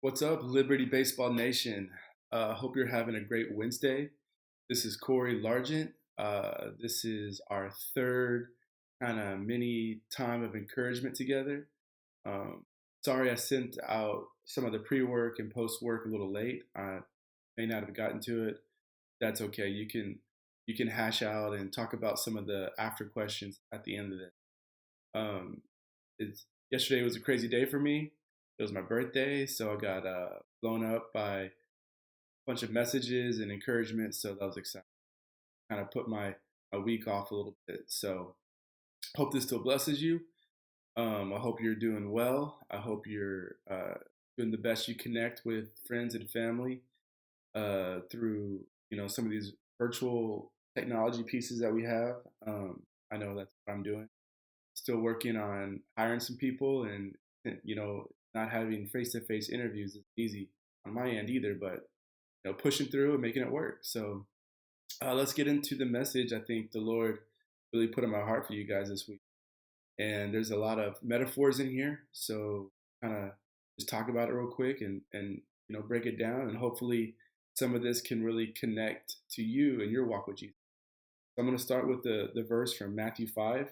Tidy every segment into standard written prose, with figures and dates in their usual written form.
What's up, Liberty Baseball Nation? Hope you're having a great Wednesday. This is Corey Largent. This is our third kind of mini time of encouragement together. Um, Sorry I sent out some of the pre-work and post-work a little late. I may not have gotten to it. That's okay. You can hash out and talk about some of the after questions at the end of it. Um, Yesterday was a crazy day for me. It was my birthday, so I got blown up by a bunch of messages and encouragement. So that was exciting. Kind of put my week off a little bit. So hope this still blesses you. I hope you're doing well. I hope you're doing the best you connect with friends and family through some of these virtual technology pieces that we have. I know that's what I'm doing. Still working on hiring some people, and not having face-to-face interviews is easy on my end either, but pushing through and making it work. So let's get into the message I think the Lord really put in my heart for you guys this week. And there's a lot of metaphors in here, so kind of just talk about it real quick and break it down, and hopefully some of this can really connect to you and your walk with Jesus. So I'm going to start with the verse from Matthew 5,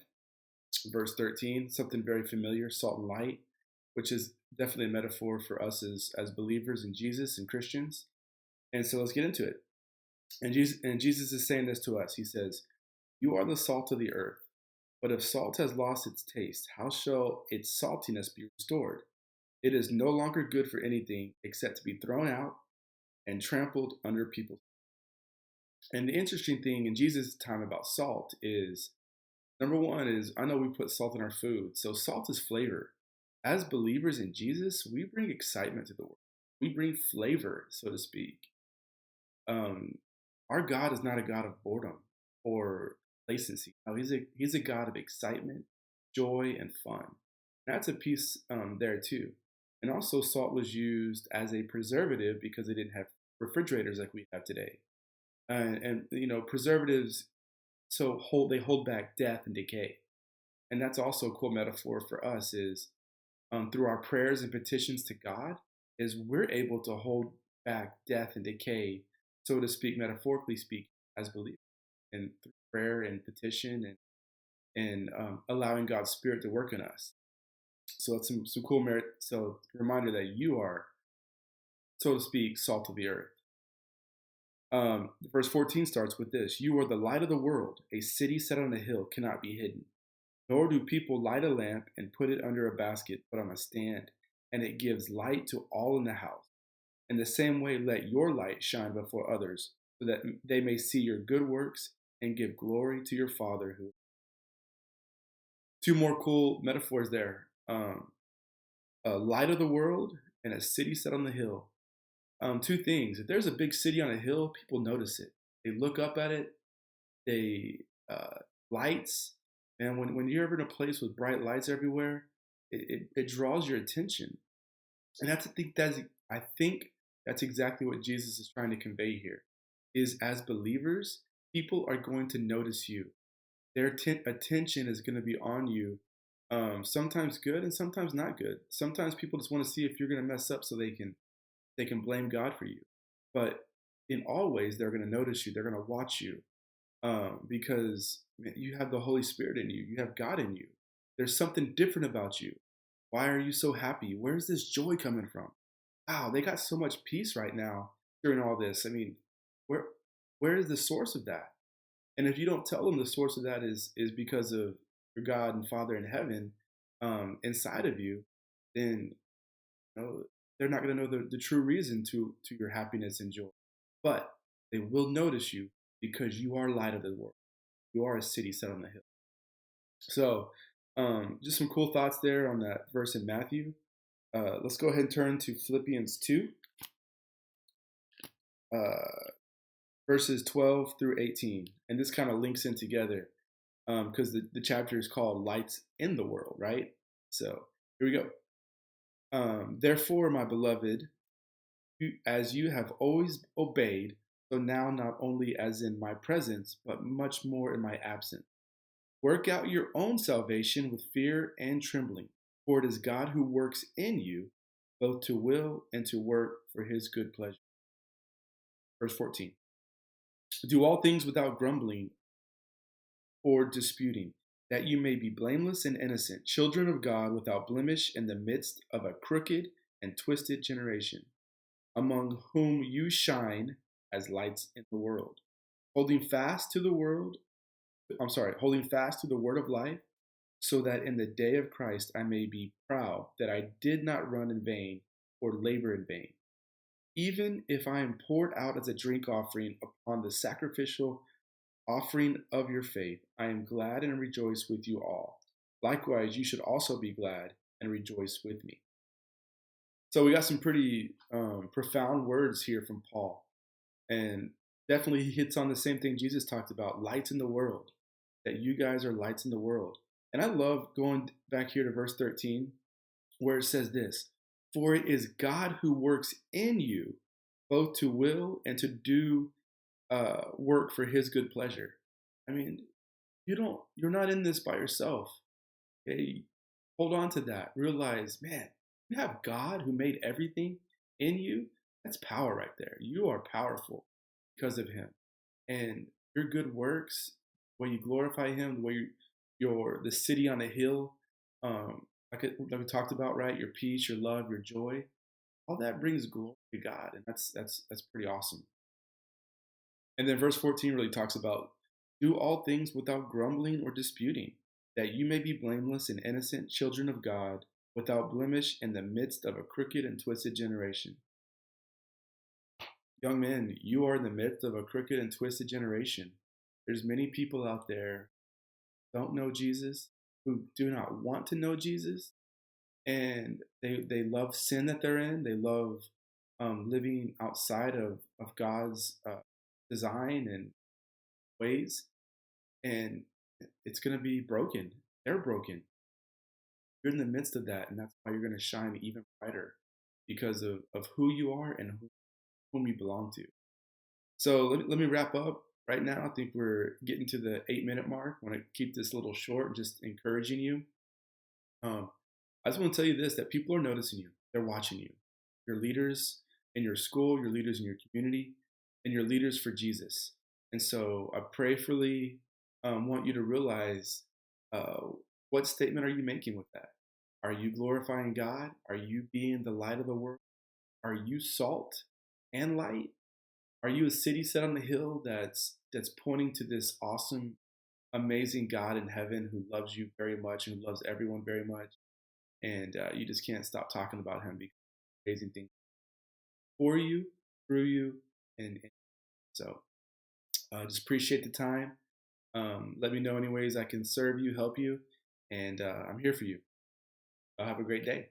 verse 13, something very familiar, salt and light, which is definitely a metaphor for us as believers in Jesus and Christians. And so let's get into it. And Jesus is saying this to us. He says, "You are the salt of the earth, but if salt has lost its taste, how shall its saltiness be restored? It is no longer good for anything except to be thrown out and trampled under people." And the interesting thing in Jesus' time about salt is, number one is, I know we put salt in our food, so salt is flavor. As believers in Jesus, we bring excitement to the world. We bring flavor, so to speak. Um, our God is not a God of boredom or complacency. No, he's a God of excitement, joy, and fun. That's a piece there too. And also, salt was used as a preservative because they didn't have refrigerators like we have today. And preservatives they hold back death and decay. And that's also a cool metaphor for us is through our prayers and petitions to God, is we're able to hold back death and decay, so to speak, metaphorically speaking, as believers, and through prayer and petition and allowing God's Spirit to work in us. So that's some cool merit. So reminder that you are, so to speak, salt of the earth. Verse 14 starts with this: "You are the light of the world. A city set on a hill cannot be hidden. Nor do people light a lamp and put it under a basket, but on a stand, and it gives light to all in the house. In the same way, let your light shine before others, so that they may see your good works and give glory to your Father who..." Two more cool metaphors there. A light of the world and a city set on the hill. Two things. If there's a big city on a hill, people notice it. They look up at it. They lights, and when you're ever in a place with bright lights everywhere, it draws your attention. And I think that's exactly what Jesus is trying to convey here. Is as believers, people are going to notice you. Their attention is going to be on you. Sometimes good and sometimes not good. Sometimes people just want to see if you're going to mess up so they can blame God for you. But in all ways, they're going to notice you. They're going to watch you because you have the Holy Spirit in you. You have God in you. There's something different about you. Why are you so happy? Where's this joy coming from? Wow, they got so much peace right now during all this. I mean, where where is the source of that? And if you don't tell them the source of that is because of your God and Father in heaven inside of you, then know, they're not going to know the true reason to your happiness and joy. But they will notice you because you are light of the world. You are a city set on the hill. So, just some cool thoughts there on that verse in Matthew. Let's go ahead and turn to Philippians 2, uh, verses 12 through 18. And this kind of links in together because the chapter is called Lights in the World, right? So, here we go. Therefore, my beloved, as you have always obeyed, so now not only as in my presence, but much more in my absence. Work out your own salvation with fear and trembling, for it is God who works in you both to will and to work for his good pleasure. Verse 14. Do all things without grumbling or disputing, that you may be blameless and innocent, children of God without blemish in the midst of a crooked and twisted generation, among whom you shine as lights in the world, holding fast to the holding fast to the word of life, so that in the day of Christ I may be proud that I did not run in vain or labor in vain. Even if I am poured out as a drink offering upon the sacrificial offering of your faith, I am glad and rejoice with you all. Likewise, you should also be glad and rejoice with me. So we got some pretty profound words here from Paul. And definitely he hits on the same thing Jesus talked about, lights in the world, that you guys are lights in the world. And I love going back here to verse 13, where it says this, for it is God who works in you, both to will and to do work for his good pleasure. I mean, you're not in this by yourself. Okay? Hold on to that. Realize, man, you have God who made everything in you. That's power right there. You are powerful because of him. And your good works, when you glorify him, the way you're the city on a hill, like we talked about, right? Your peace, your love, your joy, all that brings glory to God, and that's pretty awesome. And then verse 14 really talks about do all things without grumbling or disputing, that you may be blameless and innocent children of God, without blemish in the midst of a crooked and twisted generation. Young men, you are in the midst of a crooked and twisted generation. There's many people out there who don't know Jesus, who do not want to know Jesus, and they love sin that they're in. They love living outside of God's design and ways, and it's going to be broken. They're broken. You're in the midst of that, and that's why you're going to shine even brighter because of who you are and whom you belong to. So let me wrap up right now. I think we're getting to the 8-minute mark. I want to keep this a little short, just encouraging you. I just want to tell you this, that people are noticing you. They're watching you. Your leaders in your school, your leaders in your community, and your leaders for Jesus. And so I prayerfully want you to realize what statement are you making with that? Are you glorifying God? Are you being the light of the world? Are you salt and light? Are you a city set on the hill that's pointing to this awesome, amazing God in heaven who loves you very much and who loves everyone very much? And you just can't stop talking about him because amazing things for you, through you, and so just appreciate the time. Let me know any ways I can serve you, help you, and I'm here for you. Have a great day.